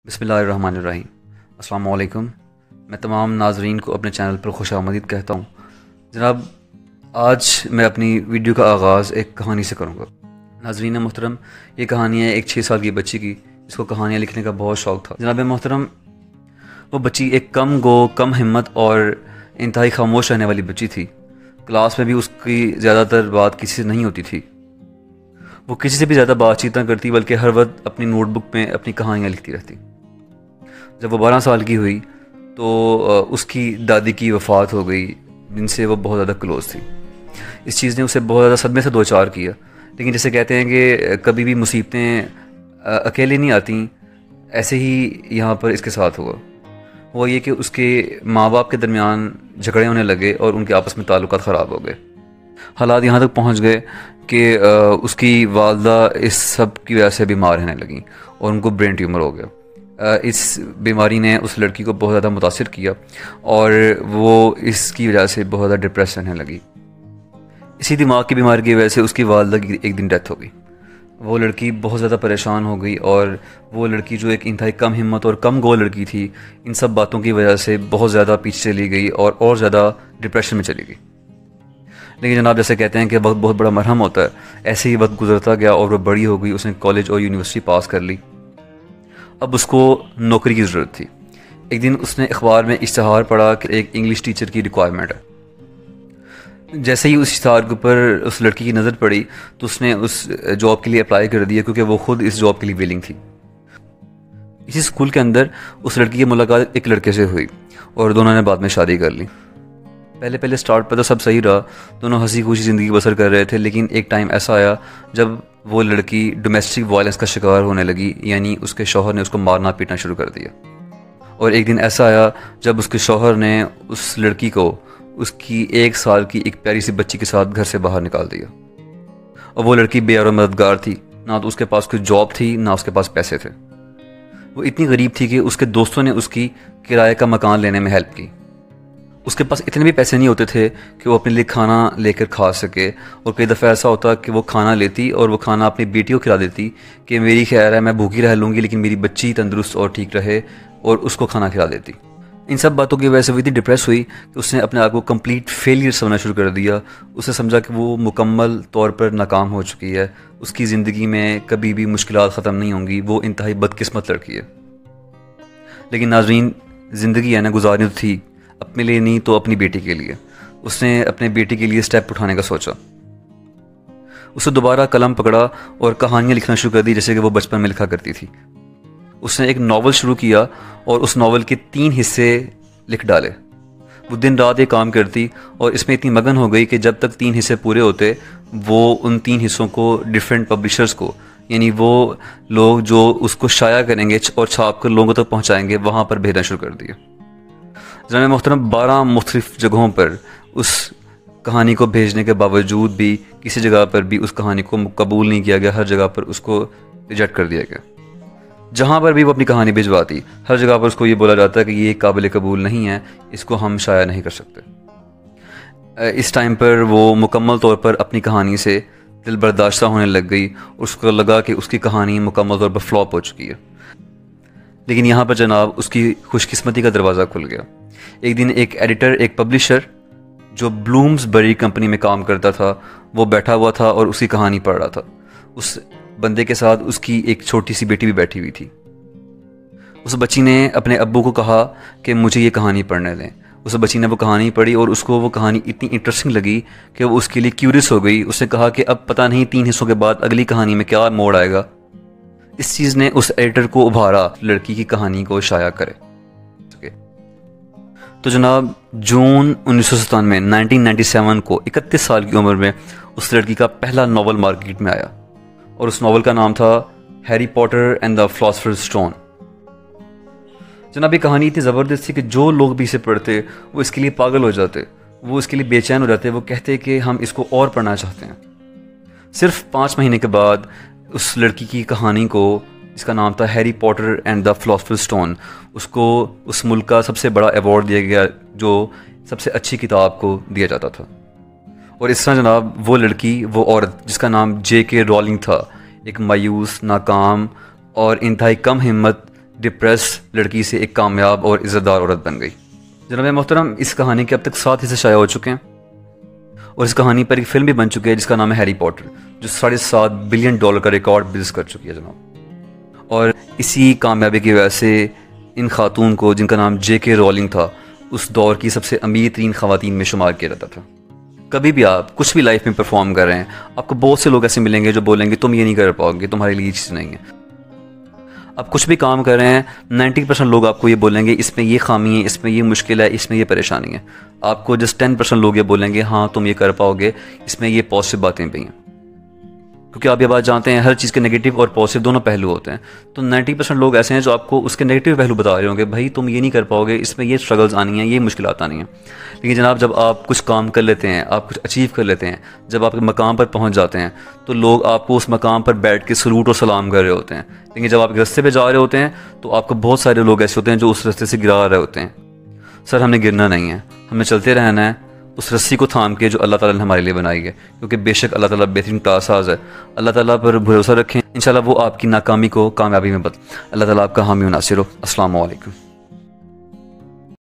बिस्मिल्लाहिर्रहमानिर्रहीम। अस्सलाम वालेकुम। मैं तमाम नाजरीन को अपने चैनल पर खुशामदीद कहता हूँ। जनाब, आज मैं अपनी वीडियो का आगाज़ एक कहानी से करूँगा। नाजरीन मोहतरम, ये कहानी है एक 6 साल की बच्ची की, जिसको कहानियाँ लिखने का बहुत शौक़ था। जनाब मोहतरम, वो बच्ची एक कम गो, कम हिम्मत और इंतहाई खामोश रहने वाली बच्ची थी। क्लास में भी उसकी ज़्यादातर बात किसी से नहीं होती थी। वो किसी से भी ज़्यादा बातचीत ना करती, बल्कि हर वक्त अपनी नोटबुक में अपनी कहानियाँ लिखती रहती। जब वो 12 साल की हुई तो उसकी दादी की वफ़ात हो गई, जिनसे वो बहुत ज़्यादा क्लोज़ थी। इस चीज़ ने उसे बहुत ज़्यादा सदमे से दो चार किया। लेकिन जैसे कहते हैं कि कभी भी मुसीबतें अकेले नहीं आती, ऐसे ही यहाँ पर इसके साथ हुआ। वो ये कि उसके माँ बाप के दरमियान झगड़े होने लगे और उनके आपस में ताल्लुकात ख़राब हो गए। हालात यहाँ तक पहुँच गए कि उसकी वालदा इस सब की वजह से बीमार रहने लगी और उनको ब्रेन ट्यूमर हो गया। इस बीमारी ने उस लड़की को बहुत ज़्यादा मुतासिर किया और वो इसकी वजह से बहुत ज़्यादा डिप्रेस रहने लगी। इसी दिमाग की बीमारी की वजह से उसकी वालदा की एक दिन डेथ हो गई। वो लड़की बहुत ज़्यादा परेशान हो गई और वो लड़की जो एक इंतहाई कम हिम्मत और कम गोल लड़की थी, इन सब बातों की वजह से बहुत ज़्यादा पीछे चली गई और ज़्यादा डिप्रेशन में चली गई। लेकिन जनाब, जैसे कहते हैं कि वक्त बहुत बड़ा मरहम होता है, ऐसे ही वक्त गुजरता गया और वो बड़ी हो गई। उसने कॉलेज और यूनिवर्सिटी पास कर ली। अब उसको नौकरी की ज़रूरत थी। एक दिन उसने अखबार में इश्तहार पढ़ा कि एक इंग्लिश टीचर की रिक्वायरमेंट है। जैसे ही उस इश्तहार के ऊपर उस लड़की की नज़र पड़ी तो उसने उस जॉब के लिए अप्लाई कर दिया, क्योंकि वो खुद इस जॉब के लिए विलिंग थी। इसी स्कूल के अंदर उस लड़की की मुलाकात एक लड़के से हुई और दोनों ने बाद में शादी कर ली। पहले स्टार्ट पर तो सब सही रहा, दोनों हंसी खुशी ज़िंदगी बसर कर रहे थे। लेकिन एक टाइम ऐसा आया जब वो लड़की डोमेस्टिक वायलेंस का शिकार होने लगी, यानी उसके शौहर ने उसको मारना पीटना शुरू कर दिया। और एक दिन ऐसा आया जब उसके शौहर ने उस लड़की को उसकी 1 साल की एक प्यारी सी बच्ची के साथ घर से बाहर निकाल दिया। और वो लड़की बेयार और मददगार थी, ना तो उसके पास कोई जॉब थी, ना उसके पास पैसे थे। वो इतनी गरीब थी कि उसके दोस्तों ने उसकी किराए का मकान लेने में हेल्प की। उसके पास इतने भी पैसे नहीं होते थे कि वो अपने लिए खाना लेकर खा सके। और कई दफ़ा ऐसा होता कि वो खाना लेती और वो खाना अपनी बेटी को खिला देती कि मेरी खैर है, मैं भूखी रह लूँगी, लेकिन मेरी बच्ची तंदुरुस्त और ठीक रहे, और उसको खाना खिला देती। इन सब बातों की वजह से वो इतनी डिप्रेस हुई कि उसने अपने आप को कंप्लीट फेलियर समझना शुरू कर दिया। उसने समझा कि वो मुकम्मल तौर पर नाकाम हो चुकी है, उसकी ज़िंदगी में कभी भी मुश्किलात ख़त्म नहीं होंगी, वो इंतहाई बदकिस्मत लड़की है। लेकिन नाज़रीन, ज़िंदगी है ना, गुजारनी तो थी, अपने लिए नहीं तो अपनी बेटी के लिए। उसने अपने बेटी के लिए स्टेप उठाने का सोचा। उसने दोबारा कलम पकड़ा और कहानियाँ लिखना शुरू कर दी, जैसे कि वो बचपन में लिखा करती थी। उसने एक नावल शुरू किया और उस नावल के 3 हिस्से लिख डाले। वो दिन रात ये काम करती और इसमें इतनी मगन हो गई कि जब तक 3 हिस्से पूरे होते, वो उन 3 हिस्सों को डिफरेंट पब्लिशर्स को, यानी वो लोग जो उसको शाया करेंगे और छाप कर लोगों तक पहुँचाएंगे, वहाँ पर भेजना शुरू कर दिया। जनाब मोहतरम, 12 मुख्तलिफ जगहों पर उस कहानी को भेजने के बावजूद भी किसी जगह पर भी उस कहानी को कबूल नहीं किया गया। हर जगह पर उसको रिजेक्ट कर दिया गया। जहाँ पर भी वो अपनी कहानी भिजवाती, हर जगह पर उसको ये बोला जाता है कि ये काबिल कबूल नहीं है, इसको हम शाया नहीं कर सकते। इस टाइम पर वो मुकम्मल तौर पर अपनी कहानी से दिल बर्दाश्ता होने लग गई। उसको लगा कि उसकी कहानी मुकम्मल तौर पर फ्लॉप हो चुकी है। लेकिन यहाँ पर जनाब उसकी खुशकिस्मती का दरवाज़ा खुल गया। एक दिन एक एडिटर, एक पब्लिशर जो ब्लूम्सबरी कंपनी में काम करता था, वो बैठा हुआ था और उसकी कहानी पढ़ रहा था। उस बंदे के साथ उसकी एक छोटी सी बेटी भी बैठी हुई थी। उस बच्ची ने अपने अब्बू को कहा कि मुझे ये कहानी पढ़ने दें। उस बच्ची ने वो कहानी पढ़ी और उसको वो कहानी इतनी इंटरेस्टिंग लगी कि वो उसके लिए क्यूरियस हो गई। उसने कहा कि अब पता नहीं 3 हिस्सों के बाद अगली कहानी में क्या मोड़ आएगा। इस चीज़ ने उस एडिटर को उभारा लड़की की कहानी को शाया करे। तो जनाब, जून 1997 1997 को 31 साल की उम्र में उस लड़की का पहला नावल मार्केट में आया और उस नावल का नाम था Harry Potter and the philosophers stone. जनाब, ये कहानी इतनी ज़बरदस्त थी कि जो लोग भी इसे पढ़ते वो इसके लिए पागल हो जाते, वो इसके लिए बेचैन हो जाते। वो कहते कि हम इसको और पढ़ना चाहते हैं। सिर्फ 5 महीने के बाद उस लड़की की कहानी को, जिसका नाम था Harry Potter and the philosophers stone, उसको उस मुल्क का सबसे बड़ा अवार्ड दिया गया, जो सबसे अच्छी किताब को दिया जाता था। और इस तरह जनाब वो लड़की, वो औरत जिसका नाम J.K. रॉलिंग था, एक मायूस, नाकाम और इंतहाई कम हिम्मत डिप्रेस लड़की से एक कामयाब और इज़्ज़तदार औरत बन गई। जनाब मोहतरम, इस कहानी के अब तक 7 हिस्से शाया हो चुके हैं और इस कहानी पर एक फिल्म भी बन चुकी है जिसका नाम है हैरी पॉटर, जो $7.5 बिलियन का रिकॉर्ड बिल्ड कर चुकी है जनाब। और इसी कामयाबी की वजह से इन खातून को, जिनका नाम J.K. रॉलिंग था, उस दौर की सबसे अमीर तरीन ख़वातीन में शुमार किया जाता था। कभी भी आप कुछ भी लाइफ में परफॉर्म कर रहे हैं, आपको बहुत से लोग ऐसे मिलेंगे जो बोलेंगे तुम ये नहीं कर पाओगे, तुम्हारे लिए ये चीज़ नहीं है। आप कुछ भी काम कर रहे हैं, 90% लोग आपको ये बोलेंगे इसमें ये खामी है, इसमें ये मुश्किल है, इसमें ये परेशानी है। आपको जस्ट 10% लोग ये बोलेंगे हाँ तुम ये कर पाओगे, इसमें ये पॉजिटिव बातें भी हैं। क्योंकि आप ये बात जानते हैं हर चीज़ के नेगेटिव और पॉजिटिव दोनों पहलू होते हैं। तो 90% लोग ऐसे हैं जो आपको उसके नेगेटिव पहलू बता रहे होंगे, भाई तुम ये नहीं कर पाओगे, इसमें ये स्ट्रगल्स आनी हैं, ये मुश्किलात आनी हैं। लेकिन जनाब, जब आप कुछ काम कर लेते हैं, आप कुछ अचीव कर लेते हैं, जब आप मकाम पर पहुंच जाते हैं, तो लोग आपको उस मकाम पर बैठ के सलूट और सलाम कर रहे होते हैं। लेकिन जब आप रास्ते पर जा रहे होते हैं तो आपको बहुत सारे लोग ऐसे होते हैं जो उस रास्ते से गिरा रहे होते हैं। सर, हमने गिरना नहीं है, हमें चलते रहना है उस रस्सी को थाम के जो अल्लाह ताला ने हमारे लिए बनाई है, क्योंकि बेशक अल्लाह ताला बेहतरीन तासाज है। अल्लाह ताला पर भरोसा रखें, इंशाल्लाह वो आपकी नाकामी को कामयाबी में अल्लाह ताला आपका हामी नासिर हो। अस्सलाम वालेकुम।